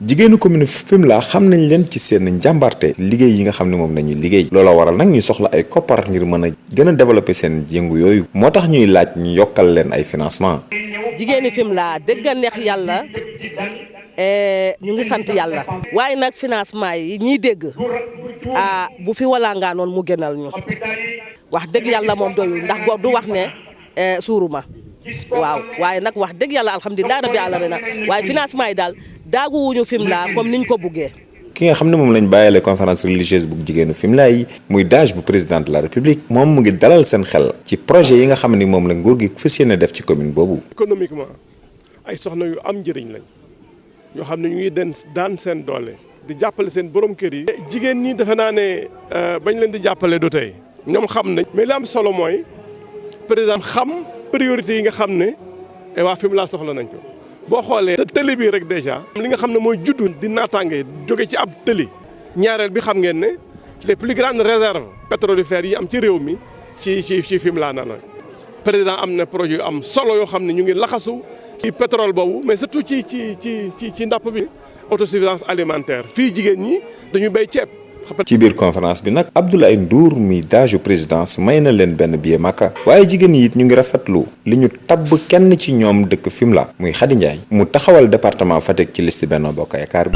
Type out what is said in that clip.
jigéenu commune Fimela xam nañ leen ci seen njàmbarte liggéey yi nga xam ne moom nañuy liggéey loola waral nag ñuy soxla ay koppar ngir mën a gën a développer seen yëngu yooyu moo tax ñuy laaj ñu yokkal leen ay financement jigéeni Fimela dëgg a neex yàlla ñu ngi sant yàlla waaye nag financement yi ñiy dégg bu fi walangaa noonu mu gënal ñu wax dëgg yàlla moom doyul ndax góor du wax ne suuruma waaw waaye nag wax dëgg yàlla alhamdulilah rabbi alamin waaye financement yi daal daagu wuñu Fimela comme niñ ko buggee. ki nga xam ne moom lañ bàyyile conférence religieuse bu jigéenu Fimela yi muy DAGE bu président de la république moom mu ngi dalal seen xel ci projet yi nga xam ni moom la nguur gi fas yéene def ci commune boobu. économiquement ay soxna yu am njëriñ lañ ñoo xam ne ñu ngi daan seen doole di jàppale seen borom kër yi. jigéen ñi defe naa ne bañ leen di jàppale du tey ñoom xam nañ. mais li am solo mooy président xam priorité yi nga xam ne waa Fimela soxla nañ ko. boo xoolee te tëli bi rek déjà li nga xam ne mooy juddu di naataange jóge ci ab tëli ñaareel bi xam ngeen ne les plus grandes réserves pétrolifères yi am ci réew mi ci Fimela na la président am na projet yu am solo yoo xam ne ñu ngi laxasu ci pétrole boobu mais surtout ci ndapp bi autosuffisance alimentaire fii jigéen ñi dañu béy ceeb. ci biir conférence bi nag Abdoulaye Ndour mi DAGE présidence may na leen benn billet Makka waaye jigéen yi it ñu ngi rafetlu li ñu tabb kenn ci ñoom dëkk Fimela muy Khady Ndiaye mu taxawal département Fatick ci liste Benno Bokk Yaakaar bi